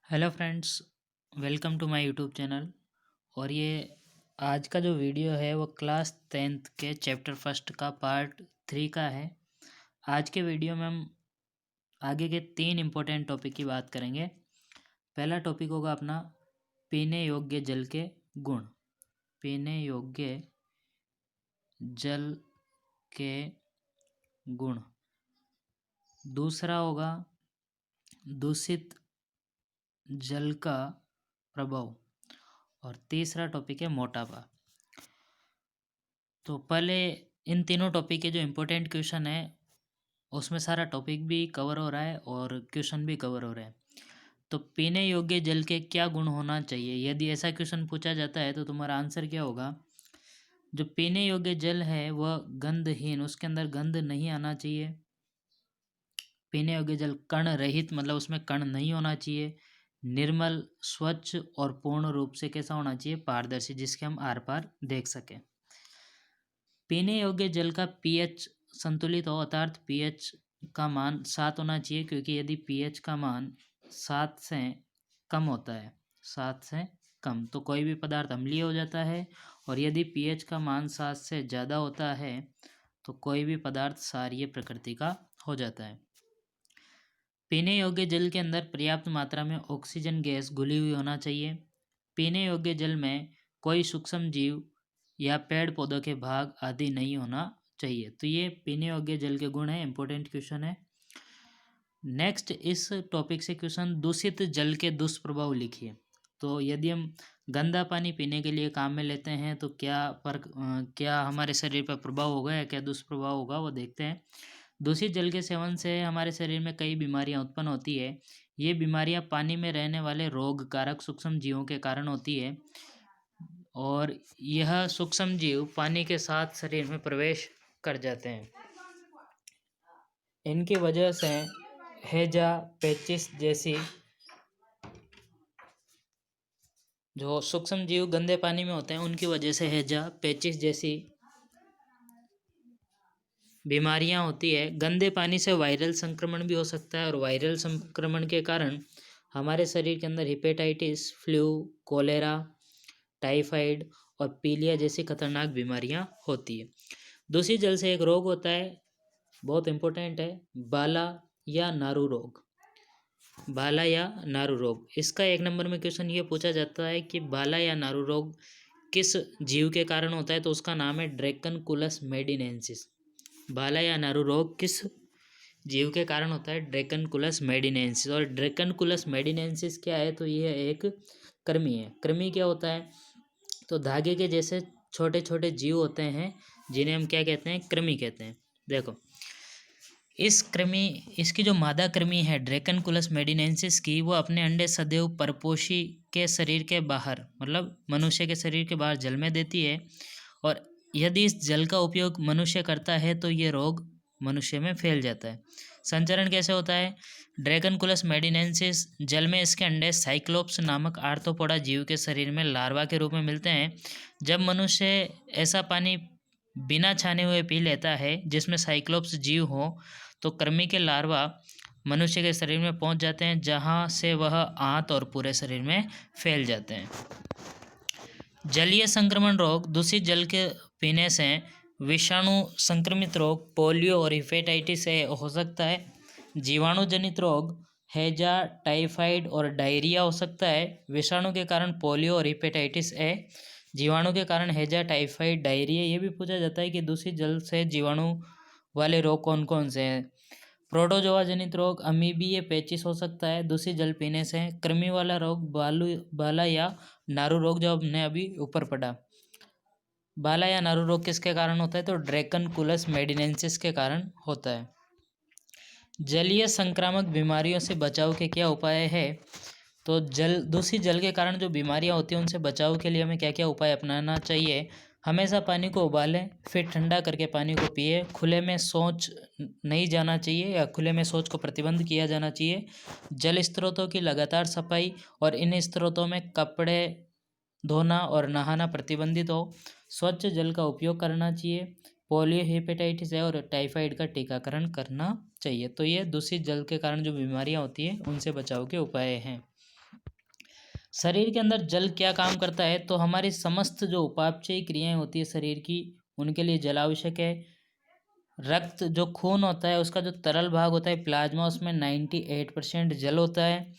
Hello friends, welcome to my YouTube channel. और ये आज का जो वीडियो है वो क्लास 10th के चैप्टर फर्स्ट का पार्ट 3 का है। आज के वीडियो में हम आगे के 3 इम्पोर्टेंट टॉपिक की बात करेंगे। पहला टॉपिक होगा अपना पीने योग्य जल के गुण। पीने योग्य जल के गुण। दूसरा होगा दूषित जल का प्रभाव। और तीसरा टॉपिक है मोटापा। तो पहले इन तीनों टॉपिक के जो इम्पोर्टेंट क्वेश्चन है उसमें सारा टॉपिक भी कवर हो रहा है और क्वेश्चन भी कवर हो रहा है। तो पीने योग्य जल के क्या गुण होना चाहिए, यदि ऐसा क्वेश्चन पूछा जाता है तो तुम्हारा आंसर क्या होगा। जो पीने योग्य जल है वह गंधहीन, उसके अंदर गंध नहीं आना चाहिए। पीने योग्य जल कण रहित, मतलब उसमें कण नहीं होना चाहिए। निर्मल, स्वच्छ और पूर्ण रूप से कैसा होना चाहिए, पारदर्शी, जिसके हम आर पार देख सकें। पीने योग्य जल का पीएच संतुलित हो, अर्थात पीएच का मान 7 होना चाहिए, क्योंकि यदि पीएच का मान 7 से कम होता है, 7 से कम, तो कोई भी पदार्थ अम्लीय हो जाता है। और यदि पीएच का मान 7 से ज़्यादा होता है तो कोई भी पदार्थ क्षारीय प्रकृति का हो जाता है। पीने योग्य जल के अंदर पर्याप्त मात्रा में ऑक्सीजन गैस घुली हुई होना चाहिए। पीने योग्य जल में कोई सूक्ष्म जीव या पेड़ पौधों के भाग आदि नहीं होना चाहिए। तो ये पीने योग्य जल के गुण है, इंपॉर्टेंट क्वेश्चन है। नेक्स्ट इस टॉपिक से क्वेश्चन, दूषित जल के दुष्प्रभाव लिखिए। तो यदि हम गंदा पानी पीने के लिए काम में लेते हैं तो क्या हमारे शरीर पर प्रभाव होगा या क्या दुष्प्रभाव होगा, वो देखते हैं। दूषित जल के सेवन से हमारे शरीर में कई बीमारियां उत्पन्न होती है। ये बीमारियां पानी में रहने वाले रोग कारक सूक्ष्म जीवों के कारण होती है और यह सूक्ष्म जीव पानी के साथ शरीर में प्रवेश कर जाते हैं। इनकी वजह से हैजा, पेचिस जैसी, जो सूक्ष्म जीव गंदे पानी में होते हैं उनकी वजह से हैजा, पेचिस जैसी बीमारियां होती है। गंदे पानी से वायरल संक्रमण भी हो सकता है और वायरल संक्रमण के कारण हमारे शरीर के अंदर हेपेटाइटिस, फ्लू, कोलेरा, टाइफाइड और पीलिया जैसी खतरनाक बीमारियां होती है। दूषित जल से एक रोग होता है, बहुत इंपॉर्टेंट है, बाला या नारू रोग। बाला या नारू रोग, इसका 1 नंबर में क्वेश्चन ये पूछा जाता है कि बाला या नारू रोग किस जीव के कारण होता है, तो उसका नाम है ड्रैकनकुलस मेडिनेंसिस। बाला या नारू रोग किस जीव के कारण होता है, ड्रैकनकुलस मेडिनेंसिस। और ड्रैकनकुलस मेडिनेंसिस क्या है, तो यह एक कृमि है। कृमि क्या होता है, तो धागे के जैसे छोटे छोटे जीव होते हैं जिन्हें हम क्या कहते हैं, कृमि कहते हैं। देखो, इसकी जो मादा कृमि है ड्रैकनकुलस मेडिनेंसिस की, वो अपने अंडे सदैव परपोषी के शरीर के बाहर, मतलब मनुष्य के शरीर के बाहर जल में देती है। और यदि इस जल का उपयोग मनुष्य करता है तो ये रोग मनुष्य में फैल जाता है। संचरण कैसे होता है, ड्रैकनकुलस मेडिनेंसिस जल में इसके अंडे साइक्लोप्स नामक आर्थ्रोपोडा जीव के शरीर में लार्वा के रूप में मिलते हैं। जब मनुष्य ऐसा पानी बिना छाने हुए पी लेता है जिसमें साइक्लोप्स जीव हो, तो कृमि के लार्वा मनुष्य के शरीर में पहुंच जाते हैं, जहां से वह आंत और पूरे शरीर में फैल जाते हैं। जलीय संक्रमण रोग, दूषित जल के पीने से विषाणु संक्रमित रोग, पोलियो और हेपेटाइटिस ए हो सकता है। जीवाणु जनित रोग, हैजा, टाइफाइड और डायरिया हो सकता है। विषाणु के कारण पोलियो और हेपेटाइटिस ए, जीवाणु के कारण हैजा, टाइफाइड, डायरिया। ये भी पूछा जाता है कि दूषित जल से जीवाणु वाले रोग कौन कौन से हैं। प्रोटोजोआ जनित रोग, अमीबीय पेचिस हो सकता है दूषित जल पीने से। कृमि वाला रोग, बाला या नारू रोग, जो हमने अभी ऊपर पढ़ा। बाला या नारू रोग किसके कारण होता है, तो ड्रैकनकुलस मेडिनेंसिस के कारण होता है। जलीय संक्रामक बीमारियों से बचाव के क्या उपाय है, तो दूषित जल के कारण जो बीमारियां होती हैं उनसे बचाव के लिए हमें क्या क्या उपाय अपनाना चाहिए। हमेशा पानी को उबालें, फिर ठंडा करके पानी को पिए। खुले में शौच नहीं जाना चाहिए या खुले में शौच को प्रतिबंध किया जाना चाहिए। जल स्रोतों की लगातार सफाई और इन स्रोतों में कपड़े धोना और नहाना प्रतिबंधित हो। स्वच्छ जल का उपयोग करना चाहिए। पोलियो, हेपेटाइटिस ए और टाइफाइड का टीकाकरण करना चाहिए। तो ये दूषित जल के कारण जो बीमारियां होती हैं उनसे बचाव के उपाय हैं। शरीर के अंदर जल क्या काम करता है, तो हमारी समस्त जो उपापचयी क्रियाएं होती है शरीर की, उनके लिए जल आवश्यक है। रक्त जो खून होता है उसका जो तरल भाग होता है प्लाज्मा, उसमें 98% जल होता है,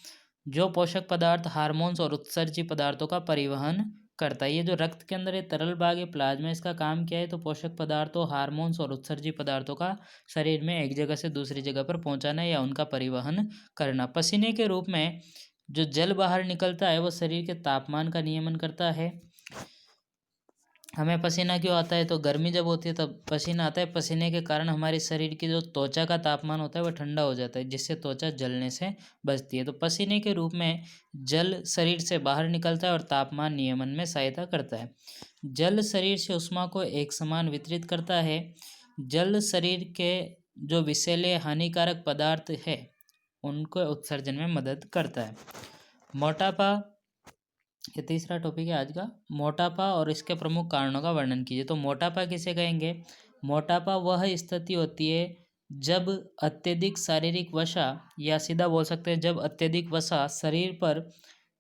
जो पोषक पदार्थ, हार्मोन्स और उत्सर्जी पदार्थों का परिवहन करता है। ये जो रक्त के अंदर ये तरल भाग है प्लाज्मा, इसका काम क्या है, तो पोषक पदार्थों, हार्मोन्स और उत्सर्जी पदार्थों का शरीर में एक जगह से दूसरी जगह पर पहुंचाना या उनका परिवहन करना। पसीने के रूप में जो जल बाहर निकलता है वो शरीर के तापमान का नियमन करता है। हमें पसीना क्यों आता है, तो गर्मी जब होती है तब पसीना आता है। पसीने के कारण हमारे शरीर की जो त्वचा का तापमान होता है वह ठंडा हो जाता है, जिससे त्वचा जलने से बचती है। तो पसीने के रूप में जल शरीर से बाहर निकलता है और तापमान नियमन में सहायता करता है। जल शरीर से ऊष्मा को एक समान वितरित करता है। जल शरीर के जो विषैले हानिकारक पदार्थ है उनको उत्सर्जन में मदद करता है। मोटापा, ये तीसरा टॉपिक है आज का, मोटापा और इसके प्रमुख कारणों का वर्णन कीजिए। तो मोटापा किसे कहेंगे, मोटापा वह स्थिति होती है जब अत्यधिक शारीरिक वसा, या सीधा बोल सकते हैं जब अत्यधिक वसा शरीर पर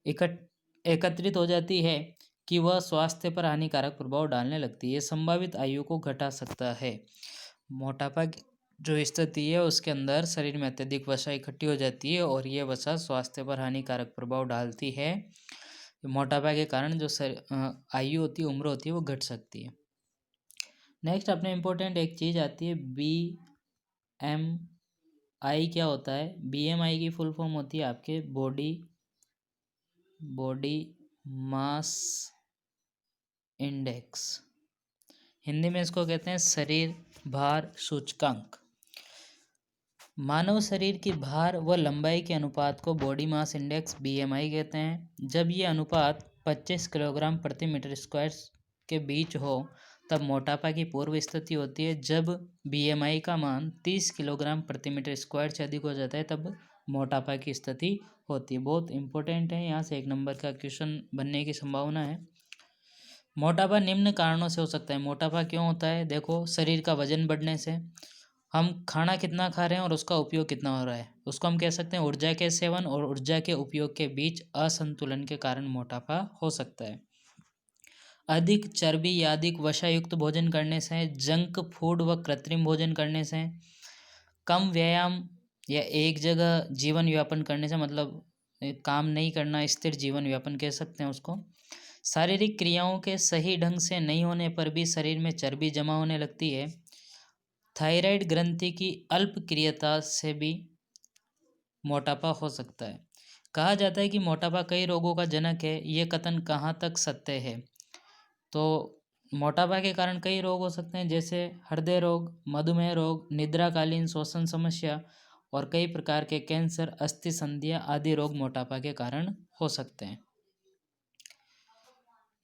एकत्रित हो जाती है कि वह स्वास्थ्य पर हानिकारक प्रभाव डालने लगती है। ये संभावित आयु को घटा सकता है। मोटापा की जो स्थिति है उसके अंदर शरीर में अत्यधिक वसा इकट्ठी हो जाती है और ये वसा स्वास्थ्य पर हानिकारक प्रभाव डालती है। मोटापा के कारण जो आयु होती है, उम्र होती है, वो घट सकती है। नेक्स्ट अपने इम्पोर्टेंट एक चीज़ आती है BMI। क्या होता है, BMI की फुल फॉर्म होती है आपके बॉडी मास इंडेक्स। हिंदी में इसको कहते हैं शरीर भार सूचकांक। मानव शरीर की भार व लंबाई के अनुपात को बॉडी मास इंडेक्स BMI कहते हैं। जब ये अनुपात 25 किलोग्राम प्रति मीटर स्क्वायर के बीच हो तब मोटापा की पूर्व स्थिति होती है। जब BMI का मान 30 किलोग्राम प्रति मीटर स्क्वायर से अधिक हो जाता है तब मोटापा की स्थिति होती है। बहुत इंपॉर्टेंट है, यहाँ से 1 नंबर का क्वेश्चन बनने की संभावना है। मोटापा निम्न कारणों से हो सकता है। मोटापा क्यों होता है, देखो शरीर का वजन बढ़ने से, हम खाना कितना खा रहे हैं और उसका उपयोग कितना हो रहा है, उसको हम कह सकते हैं ऊर्जा के सेवन और ऊर्जा के उपयोग के बीच असंतुलन के कारण मोटापा हो सकता है। अधिक चर्बी या अधिक वसायुक्त भोजन करने से, जंक फूड व कृत्रिम भोजन करने से, कम व्यायाम या एक जगह जीवन यापन करने से, मतलब काम नहीं करना, स्थिर जीवन यापन कह सकते हैं उसको। शारीरिक क्रियाओं के सही ढंग से नहीं होने पर भी शरीर में चर्बी जमा होने लगती है। थायराइड ग्रंथि की अल्प क्रियता से भी मोटापा हो सकता है। कहा जाता है कि मोटापा कई रोगों का जनक है। ये कथन कहाँ तक सत्य है, तो मोटापा के कारण कई रोग हो सकते हैं, जैसे हृदय रोग, मधुमेह रोग, निद्राकालीन श्वसन समस्या और कई प्रकार के कैंसर, अस्थि संधियाँ आदि रोग मोटापा के कारण हो सकते हैं।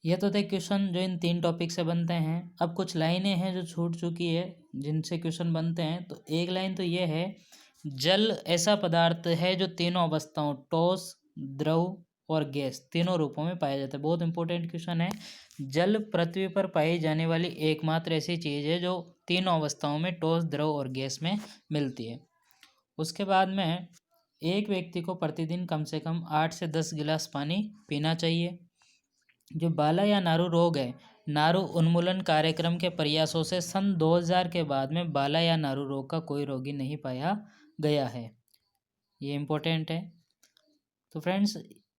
ये तो थे क्वेश्चन जो इन 3 टॉपिक से बनते हैं। अब कुछ लाइनें हैं जो छूट चुकी है जिनसे क्वेश्चन बनते हैं। तो एक लाइन तो ये है, जल ऐसा पदार्थ है जो तीनों अवस्थाओं ठोस, द्रव और गैस तीनों रूपों में पाया जाता है। बहुत इंपॉर्टेंट क्वेश्चन है। जल पृथ्वी पर पाई जाने वाली एकमात्र ऐसी चीज़ है जो तीनों अवस्थाओं में ठोस, द्रव और गैस में मिलती है। उसके बाद में एक व्यक्ति को प्रतिदिन कम से कम 8 से 10 गिलास पानी पीना चाहिए। जो बाला या नारू रोग है, नारू उन्मूलन कार्यक्रम के प्रयासों से सन 2000 के बाद में बाला या नारू रोग का कोई रोगी नहीं पाया गया है। ये इम्पोर्टेंट है। तो फ्रेंड्स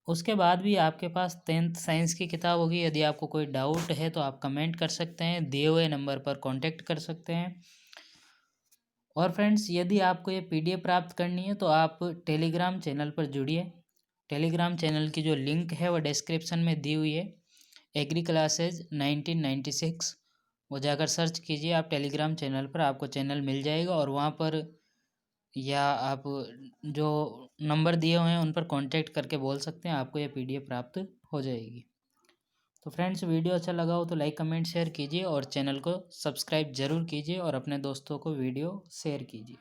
उसके बाद भी आपके पास 10th साइंस की किताब होगी। यदि आपको कोई डाउट है तो आप कमेंट कर सकते हैं, दिए हुए नंबर पर कांटेक्ट कर सकते हैं। और फ्रेंड्स यदि आपको ये PDF प्राप्त करनी है तो आप टेलीग्राम चैनल पर जुड़िए। टेलीग्राम चैनल की जो लिंक है वो डिस्क्रिप्शन में दी हुई है, एग्री क्लासेज 1996। वो जाकर सर्च कीजिए आप टेलीग्राम चैनल पर, आपको चैनल मिल जाएगा और वहाँ पर या आप जो नंबर दिए हुए हैं उन पर कांटेक्ट करके बोल सकते हैं, आपको ये PDF प्राप्त हो जाएगी। तो फ्रेंड्स वीडियो अच्छा लगा हो तो लाइक, कमेंट, शेयर कीजिए और चैनल को सब्सक्राइब ज़रूर कीजिए और अपने दोस्तों को वीडियो शेयर कीजिए।